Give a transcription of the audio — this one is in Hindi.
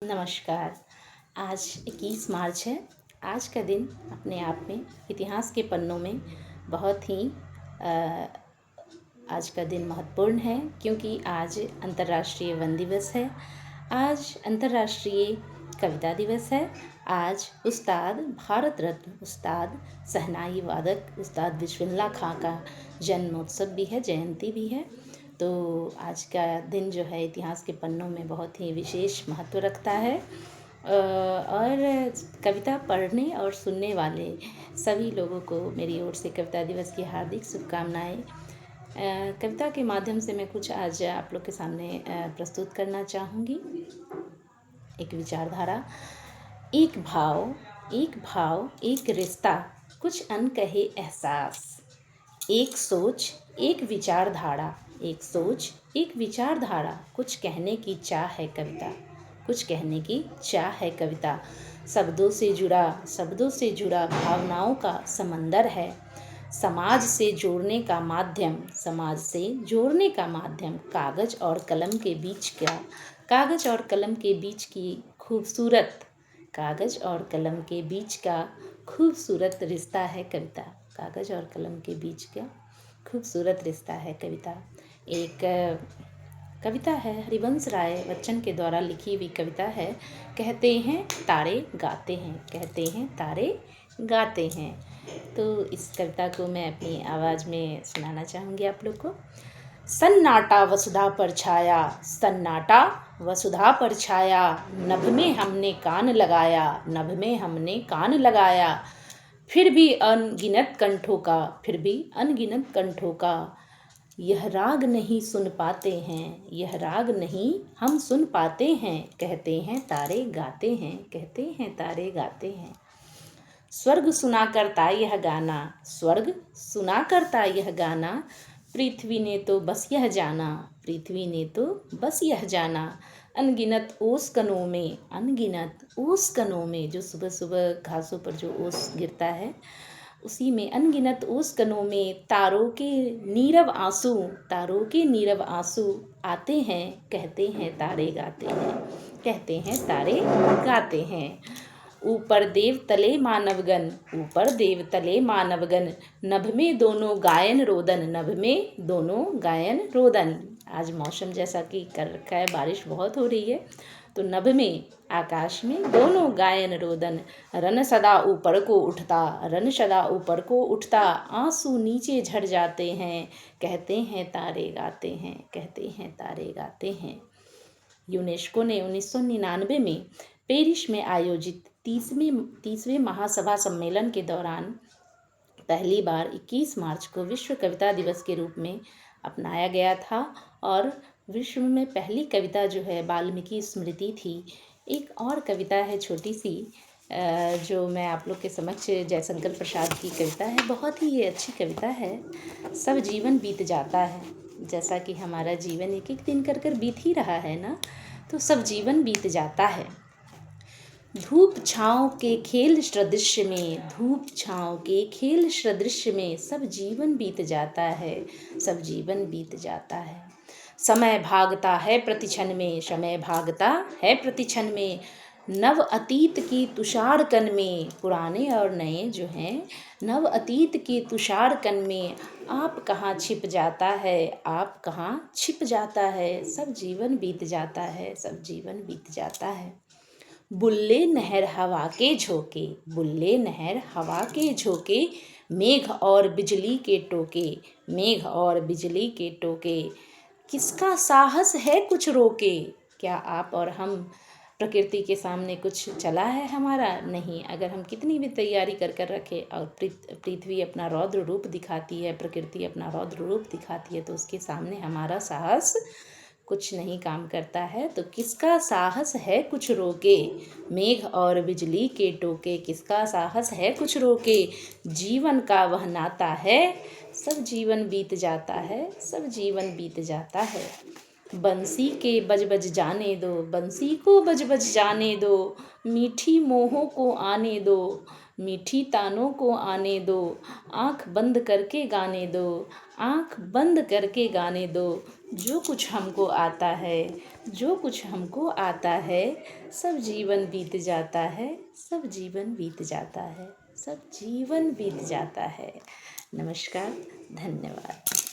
नमस्कार। आज 21 मार्च है। आज का दिन अपने आप में इतिहास के पन्नों में बहुत ही आज का दिन महत्वपूर्ण है, क्योंकि आज अंतर्राष्ट्रीय वन दिवस है। आज अंतर्राष्ट्रीय कविता दिवस है। आज उस्ताद भारत रत्न उस्ताद शहनाई वादक उस्ताद बिस्मिल्लाह खां का जन्मोत्सव भी है, जयंती भी है। तो आज का दिन जो है इतिहास के पन्नों में बहुत ही विशेष महत्व रखता है। और कविता पढ़ने और सुनने वाले सभी लोगों को मेरी ओर से कविता दिवस की हार्दिक शुभकामनाएं। कविता के माध्यम से मैं कुछ आज आप लोग के सामने प्रस्तुत करना चाहूँगी। एक विचारधारा, एक भाव, एक रिश्ता, कुछ अनकहे एहसास, एक सोच, एक विचारधारा, एक सोच, एक विचारधारा, कुछ कहने की चाह है कविता, कुछ कहने की चाह है कविता। शब्दों से जुड़ा भावनाओं का समंदर है। समाज से जोड़ने का माध्यम, कागज और कलम के बीच का खूबसूरत रिश्ता है कविता। कागज और कलम के बीच का खूबसूरत रिश्ता है कविता। एक कविता है, हरिवंश राय बच्चन के द्वारा लिखी हुई कविता है। कहते हैं तारे गाते हैं। तो इस कविता को मैं अपनी आवाज़ में सुनाना चाहूँगी आप लोग को। सन्नाटा वसुधा पर छाया, नभ में हमने कान लगाया, फिर भी अनगिनत कंठों का यह राग नहीं हम सुन पाते हैं। कहते हैं तारे गाते हैं। स्वर्ग सुना करता यह गाना, पृथ्वी ने तो बस यह जाना। अनगिनत ओस कनों में जो सुबह सुबह घासों पर जो ओस गिरता है, उसी में अनगिनत ओस कनों में तारों के नीरव आंसू आते हैं। कहते हैं तारे गाते हैं। ऊपर देव तले मानवगण, नभ में दोनों गायन रोदन। आज मौसम जैसा कि कर रखा है, बारिश बहुत हो रही है, तो नभ में आकाश में दोनों गायन रोदन। रन सदा ऊपर को उठता, आंसू नीचे झड़ जाते हैं। कहते हैं तारे गाते हैं। यूनेस्को ने 1999 में पेरिस में आयोजित 30वें महासभा सम्मेलन के दौरान पहली बार 21 मार्च को विश्व कविता दिवस के रूप में अपनाया गया था। और विश्व में पहली कविता जो है वाल्मीकि स्मृति थी। एक और कविता है छोटी सी, जो मैं आप लोग के समक्ष जयशंकर प्रसाद की कविता है। बहुत ही ये अच्छी कविता है। सब जीवन बीत जाता है, जैसा कि हमारा जीवन एक एक दिन कर बीत ही रहा है ना, तो सब जीवन बीत जाता है। धूप छाँव के खेल सदृश्य में सब जीवन बीत जाता है। समय भागता है प्रतिक्षण में, नव अतीत की तुषार कण में, पुराने और नए जो हैं, नव अतीत की तुषार कण में आप कहाँ छिप जाता है। सब जीवन बीत जाता है। बुल्ले नहर हवा के झोंके, मेघ और बिजली के टोके, किसका साहस है कुछ रोके। क्या आप और हम प्रकृति के सामने कुछ चला है हमारा? नहीं। अगर हम कितनी भी तैयारी कर रखें और पृथ्वी अपना रौद्र रूप दिखाती है, प्रकृति अपना रौद्र रूप दिखाती है, तो उसके सामने हमारा साहस कुछ नहीं काम करता है। तो किसका साहस है कुछ रोके, मेघ और बिजली के टोके, किसका साहस है कुछ रोके। जीवन का वह नाता है, सब जीवन बीत जाता है। बंसी के बज जाने दो, मीठी मोहों को आने दो, मीठी तानों को आने दो, आँख बंद करके गाने दो, आँख बंद करके गाने दो। जो कुछ हमको आता है, जो कुछ हमको आता है, सब जीवन बीत जाता है, सब जीवन बीत जाता है, सब जीवन बीत जाता है। नमस्कार, धन्यवाद।